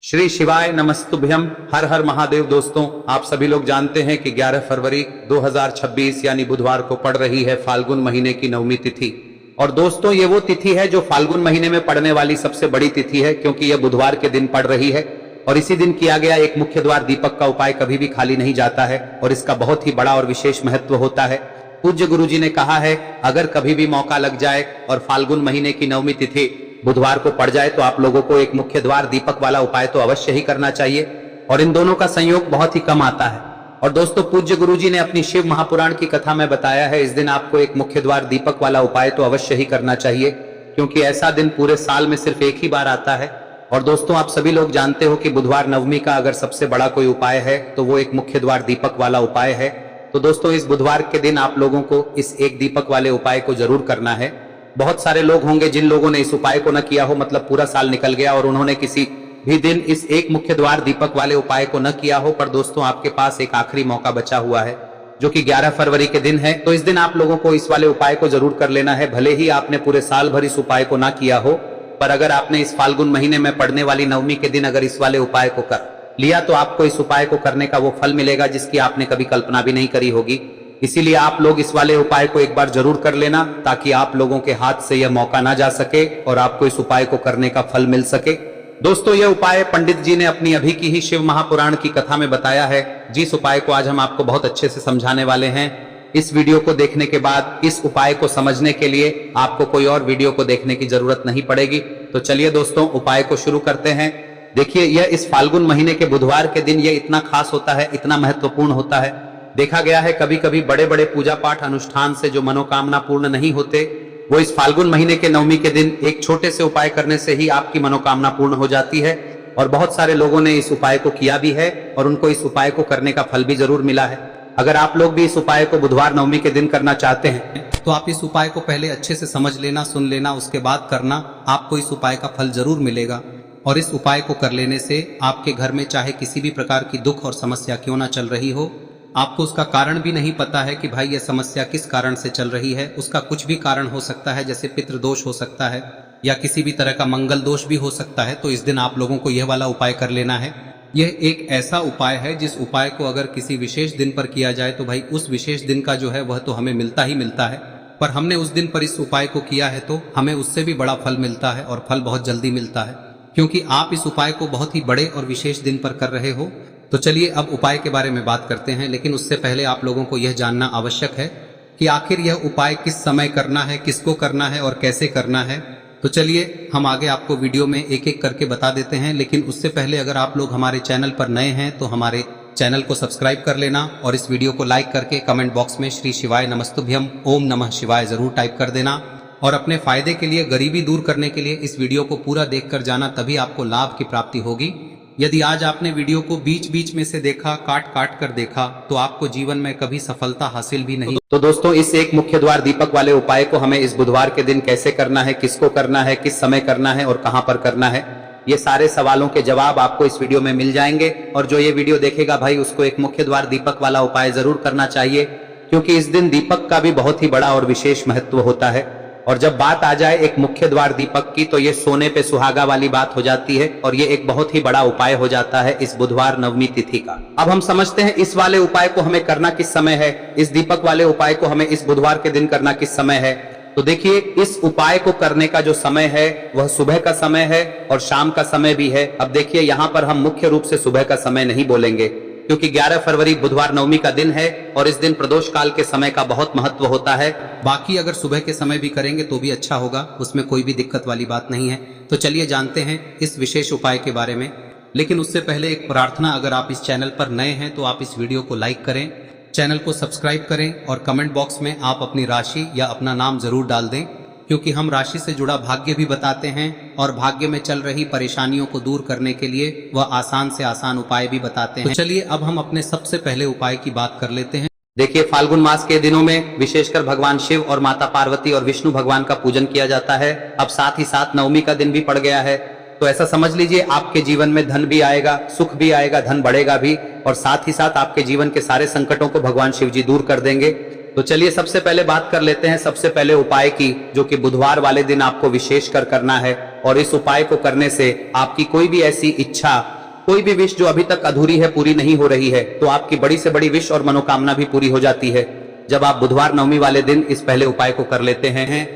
श्री शिवाय नमस्तुभ्यम। हर हर महादेव। दोस्तों, आप सभी लोग जानते हैं कि 11 फरवरी 2026 यानी बुधवार को पड़ रही है फाल्गुन महीने की 9वीं तिथि। और दोस्तों, ये वो तिथि है जो फाल्गुन महीने में पड़ने वाली सबसे बड़ी तिथि है, क्योंकि यह बुधवार के दिन पड़ रही है। और इसी दिन किया गया एक मुख्य द्वार दीपक का उपाय कभी भी खाली नहीं जाता है और इसका बहुत ही बड़ा और विशेष महत्व होता है। पूज्य गुरु जी ने कहा है, अगर कभी भी मौका लग जाए और फाल्गुन महीने की 9वीं तिथि बुधवार को पड़ जाए तो आप लोगों को एक मुख्य द्वार दीपक वाला उपाय तो अवश्य ही करना चाहिए। और इन दोनों का संयोग बहुत ही कम आता है। और दोस्तों, पूज्य गुरु जी ने अपनी शिव महापुराण की कथा में बताया है, इस दिन आपको एक मुख्य द्वार दीपक वाला उपाय तो अवश्य ही करना चाहिए, क्योंकि ऐसा दिन पूरे साल में सिर्फ एक ही बार आता है। और दोस्तों, आप सभी लोग जानते हो कि बुधवार नवमी का अगर सबसे बड़ा कोई उपाय है तो वो एक मुख्य द्वार दीपक वाला उपाय है। तो दोस्तों, इस बुधवार के दिन आप लोगों को इस एक दीपक वाले उपाय को जरूर करना है। बहुत सारे लोग होंगे जिन लोगों ने इस उपाय को न किया हो, मतलब पूरा साल निकल गया और उन्होंने किसी भी दिन इस एक मुख्य द्वार दीपक वाले उपाय को न किया हो। पर दोस्तों, आपके पास एक आखिरी मौका बचा हुआ है, जो कि 11 फरवरी के दिन है। तो इस दिन आप लोगों को इस वाले उपाय को जरूर कर लेना है। भले ही आपने पूरे साल भर इस उपाय को ना किया हो, पर अगर आपने इस फाल्गुन महीने में पड़ने वाली नवमी के दिन अगर इस वाले उपाय को कर लिया तो आपको इस उपाय को करने का वो फल मिलेगा जिसकी आपने कभी कल्पना भी नहीं करी होगी। इसीलिए आप लोग इस वाले उपाय को एक बार जरूर कर लेना, ताकि आप लोगों के हाथ से यह मौका ना जा सके और आपको इस उपाय को करने का फल मिल सके। दोस्तों, यह उपाय पंडित जी ने अपनी अभी की ही शिव महापुराण की कथा में बताया है, जिस उपाय को आज हम आपको बहुत अच्छे से समझाने वाले हैं। इस वीडियो को देखने के बाद इस उपाय को समझने के लिए आपको कोई और वीडियो को देखने की जरूरत नहीं पड़ेगी। तो चलिए दोस्तों, उपाय को शुरू करते हैं। देखिए, यह इस फाल्गुन महीने के बुधवार के दिन यह इतना खास होता है, इतना महत्वपूर्ण होता है। देखा गया है कभी कभी बड़े बड़े पूजा पाठ अनुष्ठान से जो मनोकामना पूर्ण नहीं होते, वो इस फाल्गुन महीने के नवमी के दिन एक छोटे से उपाय करने से ही आपकी मनोकामना पूर्ण हो जाती है। और बहुत सारे लोगों ने इस उपाय को किया भी है और उनको इस उपाय को करने का फल भी जरूर मिला है। अगर आप लोग भी इस उपाय को बुधवार नवमी के दिन करना चाहते हैं तो आप इस उपाय को पहले अच्छे से समझ लेना, सुन लेना, उसके बाद करना। आपको इस उपाय का फल जरूर मिलेगा। और इस उपाय को कर लेने से आपके घर में चाहे किसी भी प्रकार की दुख और समस्या क्यों ना चल रही हो, आपको उसका कारण भी नहीं पता है कि भाई यह समस्या किस कारण से चल रही है, उसका कुछ भी कारण हो सकता है, जैसे पितृदोष हो सकता है या किसी भी तरह का मंगल दोष भी हो सकता है। तो इस दिन आप लोगों को यह वाला उपाय कर लेना है। यह एक ऐसा उपाय है जिस उपाय को अगर किसी विशेष दिन पर किया जाए तो भाई उस विशेष दिन का जो है वह तो हमें मिलता ही मिलता है। पर हमने उस दिन पर इस उपाय को किया है तो हमें उससे भी बड़ा फल मिलता है, और फल बहुत जल्दी मिलता है, क्योंकि आप इस उपाय को बहुत ही बड़े और विशेष दिन पर कर रहे हो। तो चलिए अब उपाय के बारे में बात करते हैं, लेकिन उससे पहले आप लोगों को यह जानना आवश्यक है कि आखिर यह उपाय किस समय करना है, किसको करना है और कैसे करना है। तो चलिए हम आगे आपको वीडियो में एक एक करके बता देते हैं। लेकिन उससे पहले अगर आप लोग हमारे चैनल पर नए हैं तो हमारे चैनल को सब्सक्राइब कर लेना और इस वीडियो को लाइक करके कमेंट बॉक्स में श्री शिवाय नमस्तुभ्यम ओम नमः शिवाय जरूर टाइप कर देना। और अपने फायदे के लिए, गरीबी दूर करने के लिए इस वीडियो को पूरा देखकर जाना, तभी आपको लाभ की प्राप्ति होगी। यदि आज आपने वीडियो को बीच बीच में से देखा, काट काट कर देखा, तो आपको जीवन में कभी सफलता हासिल भी नहीं। तो दोस्तों, इस एक मुख्य द्वार दीपक वाले उपाय को हमें इस बुधवार के दिन कैसे करना है, किसको करना है, किस समय करना है और कहां पर करना है, ये सारे सवालों के जवाब आपको इस वीडियो में मिल जाएंगे। और जो ये वीडियो देखेगा भाई, उसको एक मुख्य द्वार दीपक वाला उपाय जरूर करना चाहिए, क्योंकि इस दिन दीपक का भी बहुत ही बड़ा और विशेष महत्व होता है। और जब बात आ जाए एक मुख्य द्वार दीपक की, तो ये सोने पे सुहागा वाली बात हो जाती है और ये एक बहुत ही बड़ा उपाय हो जाता है इस बुधवार नवमी तिथि का। अब हम समझते हैं इस वाले उपाय को हमें करना किस समय है, इस दीपक वाले उपाय को हमें इस बुधवार के दिन करना किस समय है। तो देखिए, इस उपाय को करने का जो समय है वह सुबह का समय है और शाम का समय भी है। अब देखिए, यहाँ पर हम मुख्य रूप से सुबह का समय नहीं बोलेंगे, क्योंकि 11 फरवरी बुधवार नवमी का दिन है और इस दिन प्रदोष काल के समय का बहुत महत्व होता है। बाकी अगर सुबह के समय भी करेंगे तो भी अच्छा होगा, उसमें कोई भी दिक्कत वाली बात नहीं है। तो चलिए जानते हैं इस विशेष उपाय के बारे में। लेकिन उससे पहले एक प्रार्थना, अगर आप इस चैनल पर नए हैं तो आप इस वीडियो को लाइक करें, चैनल को सब्सक्राइब करें और कमेंट बॉक्स में आप अपनी राशि या अपना नाम जरूर डाल दें, क्योंकि हम राशि से जुड़ा भाग्य भी बताते हैं और भाग्य में चल रही परेशानियों को दूर करने के लिए वह आसान से आसान उपाय भी बताते हैं। तो चलिए अब हम अपने सबसे पहले उपाय की बात कर लेते हैं। देखिए, फाल्गुन मास के दिनों में विशेषकर भगवान शिव और माता पार्वती और विष्णु भगवान का पूजन किया जाता है। अब साथ ही साथ नवमी का दिन भी पड़ गया है, तो ऐसा समझ लीजिए आपके जीवन में धन भी आएगा, सुख भी आएगा, धन बढ़ेगा भी, और साथ ही साथ आपके जीवन के सारे संकटों को भगवान शिव जी दूर कर देंगे। तो चलिए सबसे पहले बात कर लेते हैं सबसे पहले उपाय की, जो कि बुधवार वाले दिन आपको विशेष कर करना है। और इस उपाय को करने से आपकी कोई भी ऐसी इच्छा, कोई भी विश जो अभी तक अधूरी है, पूरी नहीं हो रही है, तो आपकी बड़ी से बड़ी विश और मनोकामना भी पूरी हो जाती है जब आप बुधवार नवमी वाले दिन इस पहले उपाय को कर लेते हैं।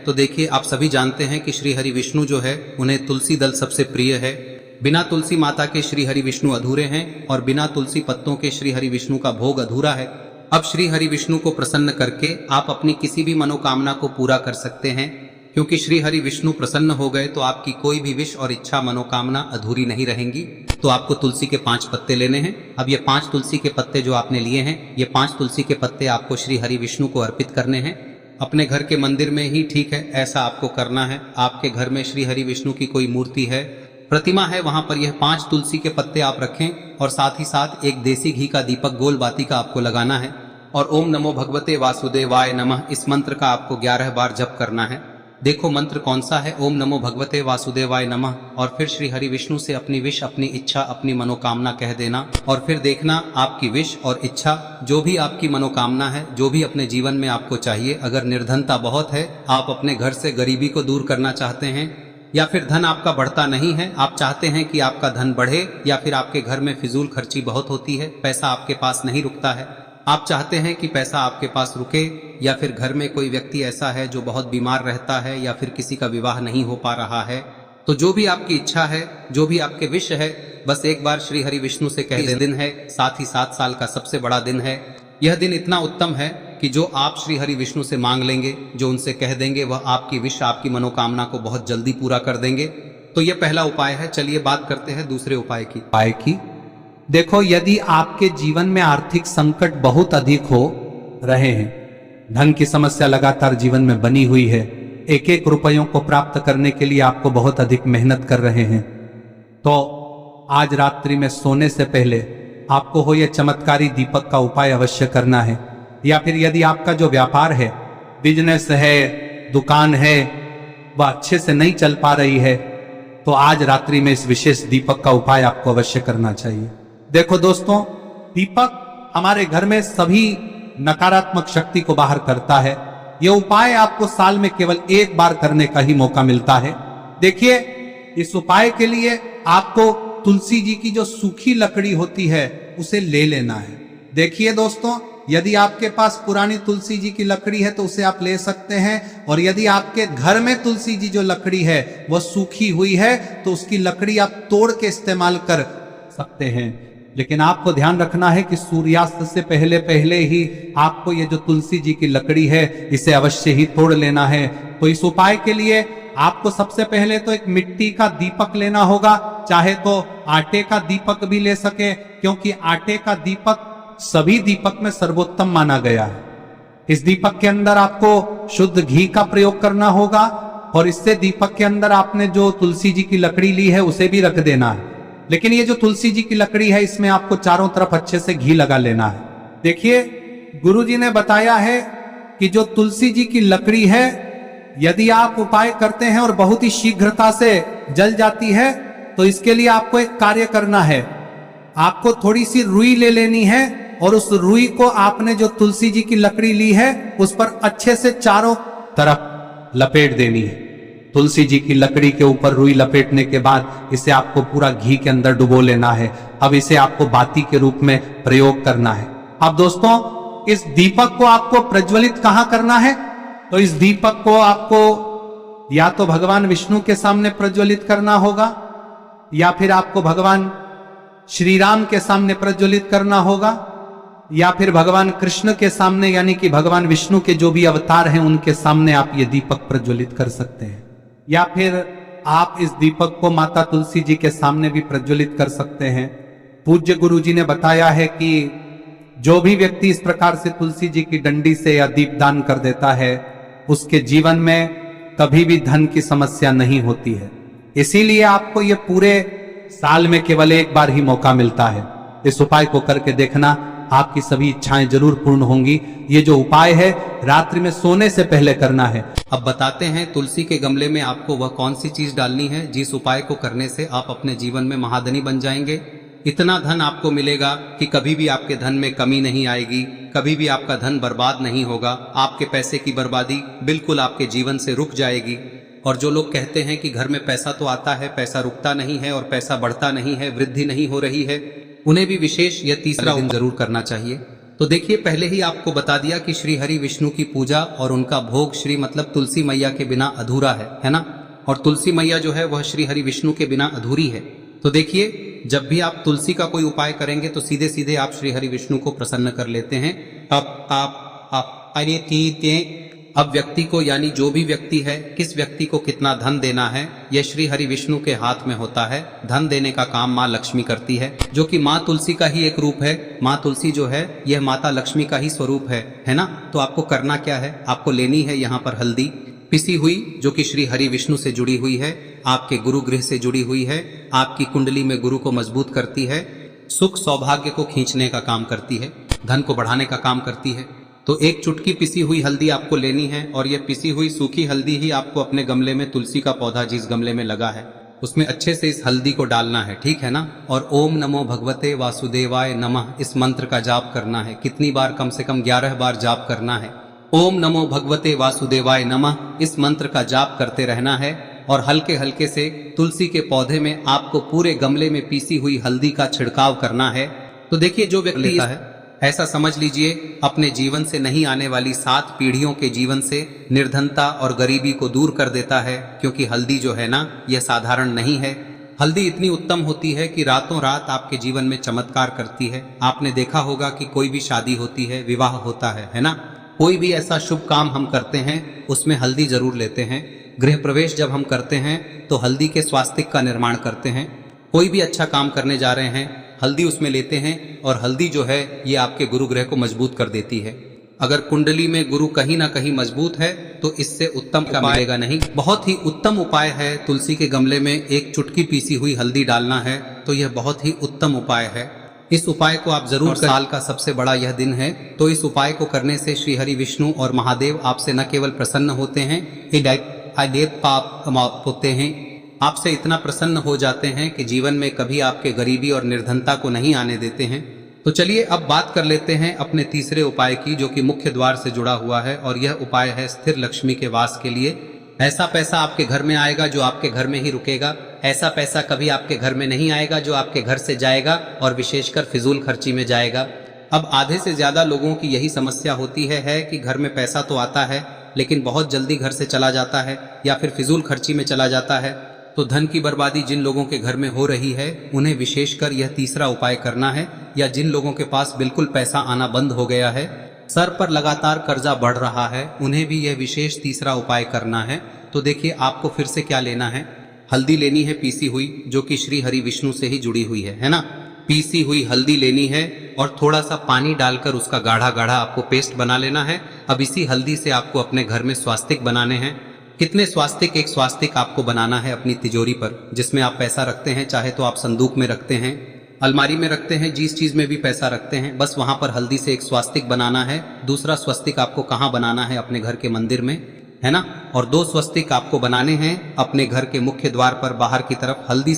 तो देखिए, आप सभी जानते हैं कि श्री हरि विष्णु जो है उन्हें तुलसी दल सबसे प्रिय है। बिना तुलसी माता के श्री हरि विष्णु अधूरे हैं और बिना तुलसी पत्तों के श्री हरि विष्णु का भोग अधूरा है। अब श्री हरि विष्णु को प्रसन्न करके आप अपनी किसी भी मनोकामना को पूरा कर सकते हैं, क्योंकि श्री हरि विष्णु प्रसन्न हो गए तो आपकी कोई भी विश और इच्छा मनोकामना अधूरी नहीं रहेंगी। तो आपको तुलसी के 5 पत्ते लेने हैं। अब ये 5 तुलसी के पत्ते जो आपने लिए हैं, ये 5 तुलसी के पत्ते आपको श्री हरि विष्णु को अर्पित करने हैं। अपने घर के मंदिर में ही ठीक है, ऐसा आपको करना है। आपके घर में श्री हरि विष्णु की कोई मूर्ति है, प्रतिमा है, वहां पर यह 5 तुलसी के पत्ते आप रखें और साथ ही साथ एक देसी घी का दीपक गोल बाती का आपको लगाना है। और ओम नमो भगवते वासुदेवाय नमः इस मंत्र का आपको 11 बार जप करना है। देखो मंत्र कौन सा है, ओम नमो भगवते वासुदेवाय नमः, और फिर श्री हरि विष्णु से अपनी विश, अपनी इच्छा, अपनी मनोकामना कह देना। और फिर देखना आपकी विश और इच्छा, जो भी आपकी मनोकामना है, जो भी अपने जीवन में आपको चाहिए। अगर निर्धनता बहुत है, आप अपने घर से गरीबी को दूर करना चाहते हैं, या फिर धन आपका बढ़ता नहीं है, आप चाहते हैं कि आपका धन बढ़े, या फिर आपके घर में फिजूल खर्ची बहुत होती है, पैसा आपके पास नहीं रुकता है, आप चाहते हैं कि पैसा आपके पास रुके, या फिर घर में कोई व्यक्ति ऐसा है जो बहुत बीमार रहता है, या फिर किसी का विवाह नहीं हो पा रहा है, तो जो भी आपकी इच्छा है, जो भी आपके विश है, बस एक बार श्री हरि विष्णु से कह दे। दिन है, साथ ही 7 साल का सबसे बड़ा दिन है। यह दिन इतना उत्तम है कि जो आप श्री हरि विष्णु से मांग लेंगे, जो उनसे कह देंगे, वह आपकी विश, आपकी मनोकामना को बहुत जल्दी पूरा कर देंगे। तो यह पहला उपाय है। चलिए बात करते हैं दूसरे उपाय की। देखो, यदि आपके जीवन में आर्थिक संकट बहुत अधिक हो रहे हैं, धन की समस्या लगातार जीवन में बनी हुई है, एक एक रुपयों को प्राप्त करने के लिए आपको बहुत अधिक मेहनत कर रहे हैं, तो आज रात्रि में सोने से पहले आपको हो यह चमत्कारी दीपक का उपाय अवश्य करना है। या फिर यदि आपका जो व्यापार है, बिजनेस है, दुकान है, वह अच्छे से नहीं चल पा रही है, तो आज रात्रि में इस विशेष दीपक का उपाय आपको अवश्य करना चाहिए। देखो दोस्तों, दीपक हमारे घर में सभी नकारात्मक शक्ति को बाहर करता है। यह उपाय आपको साल में केवल 1 बार करने का ही मौका मिलता है। देखिए, इस उपाय के लिए आपको तुलसी जी की जो सूखी लकड़ी होती है उसे ले लेना है। देखिए दोस्तों, यदि आपके पास पुरानी तुलसी जी की लकड़ी है तो उसे आप ले सकते हैं, और यदि आपके घर में तुलसी जी जो लकड़ी है वह सूखी हुई है तो उसकी लकड़ी आप तोड़ के इस्तेमाल कर सकते हैं। लेकिन आपको ध्यान रखना है कि सूर्यास्त से पहले पहले ही आपको ये जो तुलसी जी की लकड़ी है इसे अवश्य ही तोड़ लेना है। तो इस उपाय के लिए आपको सबसे पहले तो एक मिट्टी का दीपक लेना होगा, चाहे तो आटे का दीपक भी ले सके, क्योंकि आटे का दीपक सभी दीपक में सर्वोत्तम माना गया है। इस दीपक के अंदर आपको शुद्ध घी का प्रयोग करना होगा, और इससे दीपक के अंदर आपने जो तुलसी जी की लकड़ी ली है उसे भी रख देना है। लेकिन ये जो तुलसी जी की लकड़ी है, इसमें आपको चारों तरफ अच्छे से घी लगा लेना है। देखिए, गुरुजी ने बताया है कि जो तुलसी जी की लकड़ी है, यदि आप उपाय करते हैं और बहुत ही शीघ्रता से जल जाती है, तो इसके लिए आपको एक कार्य करना है। आपको थोड़ी सी रुई ले लेनी है, और उस रुई को आपने जो तुलसी जी की लकड़ी ली है उस पर अच्छे से चारों तरफ लपेट देनी है। तुलसी जी की लकड़ी के ऊपर रुई लपेटने के बाद इसे आपको पूरा घी के अंदर डुबो लेना है। अब इसे आपको बाती के रूप में प्रयोग करना है। अब दोस्तों, इस दीपक को आपको प्रज्वलित कहां करना है? तो इस दीपक को आपको या तो भगवान विष्णु के सामने प्रज्वलित करना होगा, या फिर आपको भगवान श्री राम के सामने प्रज्वलित करना होगा, या फिर भगवान कृष्ण के सामने, यानी कि भगवान विष्णु के जो भी अवतार हैं उनके सामने आप ये दीपक प्रज्वलित कर सकते हैं। या फिर आप इस दीपक को माता तुलसी जी के सामने भी प्रज्वलित कर सकते हैं। पूज्य गुरु जी ने बताया है कि जो भी व्यक्ति इस प्रकार से तुलसी जी की डंडी से या दीपदान कर देता है, उसके जीवन में कभी भी धन की समस्या नहीं होती है। इसीलिए आपको ये पूरे साल में केवल 1 बार ही मौका मिलता है। इस उपाय को करके देखना, आपकी सभी इच्छाएं जरूर पूर्ण होंगी। ये जो उपाय है रात्रि में सोने से पहले करना है। अब बताते हैं तुलसी के गमले में आपको वह कौन सी चीज डालनी है जिस उपाय को करने से आप अपने जीवन में महाधनी बन जाएंगे। इतना धन आपको मिलेगा कि कभी भी आपके धन में कमी नहीं आएगी, कभी भी आपका धन बर्बाद नहीं होगा। आपके पैसे की बर्बादी बिल्कुल आपके जीवन से रुक जाएगी। और जो लोग कहते हैं कि घर में पैसा तो आता है, पैसा रुकता नहीं है और पैसा बढ़ता नहीं है, वृद्धि नहीं हो रही है, उन्हें भी विशेष यह तीसरा दिन जरूर करना चाहिए। तो देखिए, पहले ही आपको बता दिया कि श्री हरि विष्णु की पूजा और उनका भोग श्री मतलब तुलसी मैया के बिना अधूरा है ना। और तुलसी मैया जो है वह श्री हरि विष्णु के बिना अधूरी है। तो देखिए, जब भी आप तुलसी का कोई उपाय करेंगे तो सीधे सीधे आप श्री हरि विष्णु को प्रसन्न कर लेते हैं। अब व्यक्ति को, यानी जो भी व्यक्ति है, किस व्यक्ति को कितना धन देना है, यह श्री हरि विष्णु के हाथ में होता है। धन देने का काम माँ लक्ष्मी करती है, जो कि माँ तुलसी का ही एक रूप है। माँ तुलसी जो है यह माता लक्ष्मी का ही स्वरूप है ना। तो आपको करना क्या है, आपको लेनी है यहाँ पर हल्दी पिसी हुई, जो कि श्री हरि विष्णु से जुड़ी हुई है, आपके गुरु गृह से जुड़ी हुई है, आपकी कुंडली में गुरु को मजबूत करती है, सुख सौभाग्य को खींचने का काम करती है, धन को बढ़ाने का काम करती है। तो एक चुटकी पिसी हुई हल्दी आपको लेनी है और यह पिसी हुई सूखी हल्दी ही आपको अपने गमले में, तुलसी का पौधा जिस गमले में लगा है उसमें अच्छे से इस हल्दी को डालना है, ठीक है ना। और ओम नमो भगवते वासुदेवाय नमः इस मंत्र का जाप करना है। कितनी बार? कम से कम 11 बार जाप करना है। ओम नमो भगवते वासुदेवाय नमः इस मंत्र का जाप करते रहना है और हल्के हल्के से तुलसी के पौधे में आपको पूरे गमले में पीसी हुई हल्दी का छिड़काव करना है। तो देखिए, जो व्यक्ति लेता है, ऐसा समझ लीजिए अपने जीवन से नहीं आने वाली 7 पीढ़ियों के जीवन से निर्धनता और गरीबी को दूर कर देता है। क्योंकि हल्दी जो है ना, यह साधारण नहीं है। हल्दी इतनी उत्तम होती है कि रातों रात आपके जीवन में चमत्कार करती है। आपने देखा होगा कि कोई भी शादी होती है, विवाह होता है ना, कोई भी ऐसा शुभ काम हम करते हैं उसमें हल्दी जरूर लेते हैं। गृह प्रवेश जब हम करते हैं तो हल्दी के स्वास्तिक का निर्माण करते हैं। कोई भी अच्छा काम करने जा रहे हैं, हल्दी उसमें लेते हैं और हल्दी जो है ये आपके गुरु ग्रह को मजबूत कर देती है। अगर कुंडली में गुरु कहीं ना कहीं मजबूत है तो इससे उत्तम का मिलेगा नहीं। बहुत ही उत्तम उपाय है, तुलसी के गमले में एक चुटकी पीसी हुई हल्दी डालना है, तो यह बहुत ही उत्तम उपाय है। इस उपाय को आप जरूर, साल का सबसे बड़ा यह दिन है, तो इस उपाय को करने से श्री हरि विष्णु और महादेव आपसे न केवल प्रसन्न होते हैं, पाप होते हैं, आपसे इतना प्रसन्न हो जाते हैं कि जीवन में कभी आपके गरीबी और निर्धनता को नहीं आने देते हैं। तो चलिए अब बात कर लेते हैं अपने तीसरे उपाय की, जो कि मुख्य द्वार से जुड़ा हुआ है। और यह उपाय है स्थिर लक्ष्मी के वास के लिए। ऐसा पैसा आपके घर में आएगा जो आपके घर में ही रुकेगा। ऐसा पैसा कभी आपके घर में नहीं आएगा जो आपके घर से जाएगा और विशेषकर फिजूल खर्ची में जाएगा। अब आधे से ज्यादा लोगों की यही समस्या होती है कि घर में पैसा तो आता है लेकिन बहुत जल्दी घर से चला जाता है या फिर फिजूल खर्ची में चला जाता है। तो धन की बर्बादी जिन लोगों के घर में हो रही है उन्हें विशेषकर यह तीसरा उपाय करना है। या जिन लोगों के पास बिल्कुल पैसा आना बंद हो गया है, सर पर लगातार कर्जा बढ़ रहा है, उन्हें भी यह विशेष तीसरा उपाय करना है। तो देखिए, आपको फिर से क्या लेना है, हल्दी लेनी है पीसी हुई, जो कि श्री हरि विष्णु से ही जुड़ी हुई है ना। पीसी हुई हल्दी लेनी है और थोड़ा सा पानी डालकर उसका गाढ़ा गाढ़ा आपको पेस्ट बना लेना है। अब इसी हल्दी से आपको अपने घर में स्वास्तिक बनाने हैं। कितने स्वास्तिक? एक स्वास्तिक आपको बनाना है अपनी तिजोरी पर, जिसमें आप पैसा रखते हैं। चाहे तो आप संदूक में रखते हैं, अलमारी में रखते हैं, जिस चीज में भी पैसा रखते हैं, बस वहां पर हल्दी से एक स्वास्तिक बनाना है। दूसरा स्वस्तिक आपको कहाँ बनाना है? अपने घर के मंदिर में, है ना। और 2 स्वस्तिक आपको बनाने हैं अपने घर के मुख्य द्वार पर बाहर की तरफ। हल्दी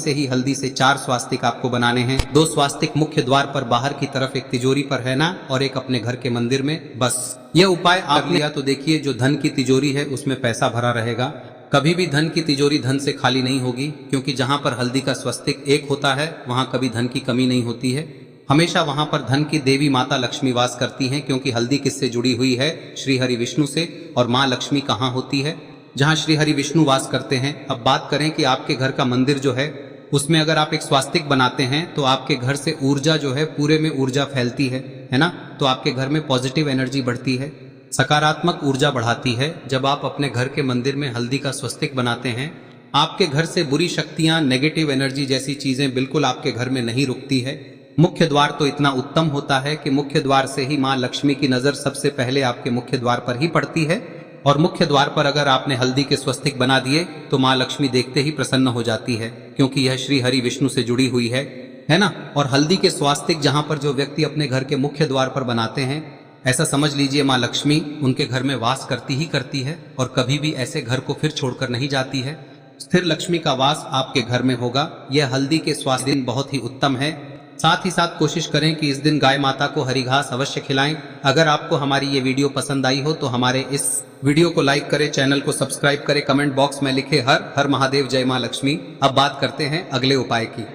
से 4 स्वास्तिक आपको बनाने हैं। 2 स्वास्तिक मुख्य द्वार पर बाहर की तरफ, एक तिजोरी पर, है ना, और एक अपने घर के मंदिर में। बस यह उपाय आप लिया तो देखिए, जो धन की तिजोरी है उसमें पैसा भरा रहेगा। कभी भी धन की तिजोरी धन से खाली नहीं होगी, क्योंकि जहां पर हल्दी का स्वस्तिक एक होता है वहां कभी धन की कमी नहीं होती है। हमेशा वहां पर धन की देवी माता लक्ष्मी वास करती हैं, क्योंकि हल्दी किससे जुड़ी हुई है? श्री हरि विष्णु से। और माँ लक्ष्मी कहाँ होती है? जहाँ श्री हरि विष्णु वास करते हैं। अब बात करें कि आपके घर का मंदिर जो है उसमें अगर आप एक स्वास्तिक बनाते हैं तो आपके घर से ऊर्जा जो है, पूरे में ऊर्जा फैलती है ना। तो आपके घर में पॉजिटिव एनर्जी बढ़ती है, सकारात्मक ऊर्जा बढ़ाती है। जब आप अपने घर के मंदिर में हल्दी का स्वस्तिक बनाते हैं, आपके घर से बुरी शक्तियां, नेगेटिव एनर्जी जैसी चीजें बिल्कुल आपके घर में नहीं रुकती है। मुख्य द्वार तो इतना उत्तम होता है कि मुख्य द्वार से ही माँ लक्ष्मी की नजर सबसे पहले आपके मुख्य द्वार पर ही पड़ती है। और मुख्य द्वार पर अगर आपने हल्दी के स्वस्तिक बना दिए तो माँ लक्ष्मी देखते ही प्रसन्न हो जाती है, क्योंकि यह श्री हरि विष्णु से जुड़ी हुई है ना। और हल्दी के स्वास्तिक जहां पर जो व्यक्ति अपने घर के मुख्य द्वार पर बनाते हैं, ऐसा समझ लीजिए माँ लक्ष्मी उनके घर में वास करती ही करती है और कभी भी ऐसे घर को फिर छोड़कर नहीं जाती है। स्थिर लक्ष्मी का वास आपके घर में होगा। यह हल्दी के स्वास्थ्य दिन बहुत ही उत्तम है। साथ ही साथ कोशिश करें कि इस दिन गाय माता को हरी घास अवश्य खिलाएं। अगर आपको हमारी ये वीडियो पसंद आई हो तो हमारे इस वीडियो को लाइक करें, चैनल को सब्सक्राइब करें, कमेंट बॉक्स में लिखे हर हर महादेव, जय मां लक्ष्मी। अब बात करते हैं अगले उपाय की।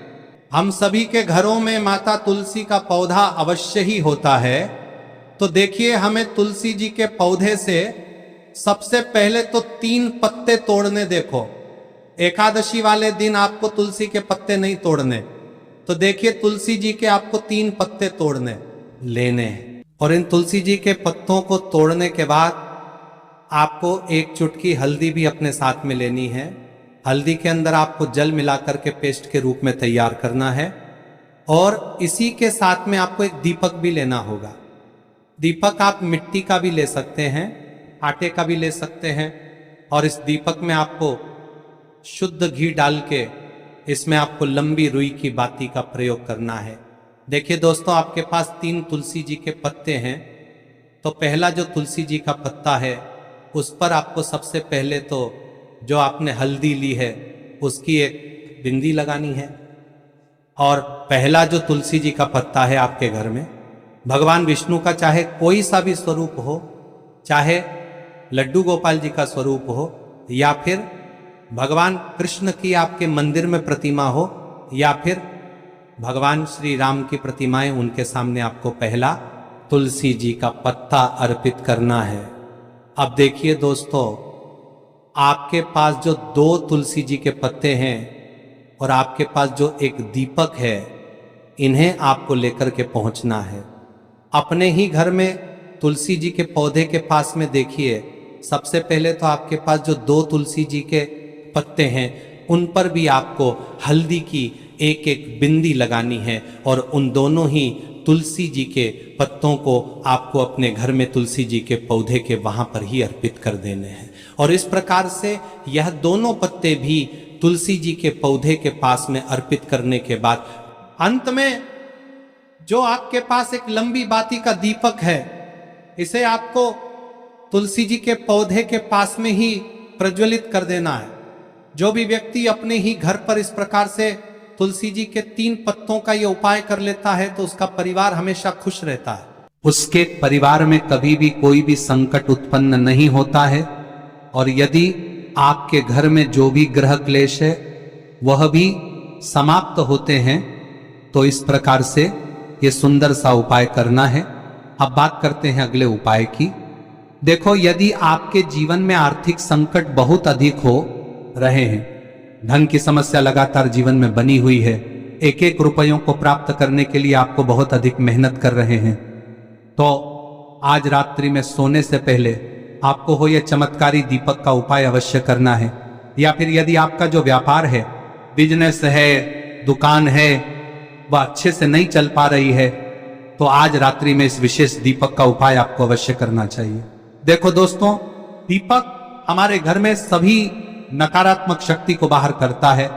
हम सभी के घरों में माता तुलसी का पौधा अवश्य ही होता है। तो देखिए, हमें तुलसी जी के पौधे से सबसे पहले तो 3 पत्ते तोड़ने। देखो, एकादशी वाले दिन आपको तुलसी के पत्ते नहीं तोड़ने। तो देखिए, तुलसी जी के आपको 3 पत्ते तोड़ने लेने हैं। और इन तुलसी जी के पत्तों को तोड़ने के बाद आपको 1 चुटकी हल्दी भी अपने साथ में लेनी है। हल्दी के अंदर आपको जल मिलाकर के पेस्ट के रूप में तैयार करना है। और इसी के साथ में आपको एक दीपक भी लेना होगा। दीपक आप मिट्टी का भी ले सकते हैं, आटे का भी ले सकते हैं। और इस दीपक में आपको शुद्ध घी डाल के इसमें आपको लंबी रुई की बाती का प्रयोग करना है। देखिए दोस्तों, आपके पास 3 तुलसी जी के पत्ते हैं। तो पहला जो तुलसी जी का पत्ता है उस पर आपको सबसे पहले तो जो आपने हल्दी ली है उसकी एक बिंदी लगानी है। और पहला जो तुलसी जी का पत्ता है आपके घर में, भगवान विष्णु का चाहे कोई सा भी स्वरूप हो, चाहे लड्डू गोपाल जी का स्वरूप हो, या फिर भगवान कृष्ण की आपके मंदिर में प्रतिमा हो, या फिर भगवान श्री राम की प्रतिमाएं, उनके सामने आपको पहला तुलसी जी का पत्ता अर्पित करना है। अब देखिए दोस्तों, आपके पास जो 2 तुलसी जी के पत्ते हैं और आपके पास जो एक दीपक है, इन्हें आपको लेकर के पहुंचना है। अपने ही घर में तुलसी जी के पौधे के पास में देखिए, सबसे पहले तो आपके पास जो 2 तुलसी जी के पत्ते हैं उन पर भी आपको हल्दी की एक बिंदी लगानी है। और उन दोनों ही तुलसी जी के पत्तों को आपको अपने घर में तुलसी जी के पौधे के वहां पर ही अर्पित कर देने हैं। और इस प्रकार से यह दोनों पत्ते भी तुलसी जी के पौधे के पास में अर्पित करने के बाद अंत में जो आपके पास एक लंबी बाती का दीपक है, इसे आपको तुलसी जी के पौधे के पास में ही प्रज्वलित कर देना है। जो भी व्यक्ति अपने ही घर पर इस प्रकार से तुलसी जी के 3 पत्तों का यह उपाय कर लेता है तो उसका परिवार हमेशा खुश रहता है। उसके परिवार में कभी भी कोई भी संकट उत्पन्न नहीं होता है। और यदि आपके घर में जो भी ग्रह क्लेश है वह भी समाप्त होते हैं। तो इस प्रकार से ये सुंदर सा उपाय करना है। अब बात करते हैं अगले उपाय की। देखो, यदि आपके जीवन में आर्थिक संकट बहुत अधिक हो रहे हैं, धन की समस्या लगातार जीवन में बनी हुई है, एक रुपयों को प्राप्त करने के लिए आपको बहुत अधिक मेहनत कर रहे हैं, तो आज रात्रि में सोने से पहले आपको हो यह चमत्कारी दीपक का उपाय अवश्य करना है। या फिर यदि आपका जो व्यापार है, बिजनेस है, दुकान है, वह अच्छे से नहीं चल पा रही है, तो आज रात्रि में इस विशेष दीपक का उपाय आपको अवश्य करना चाहिए। देखो दोस्तों, दीपक हमारे घर में सभी नकारात्मक शक्ति को बाहर करता है।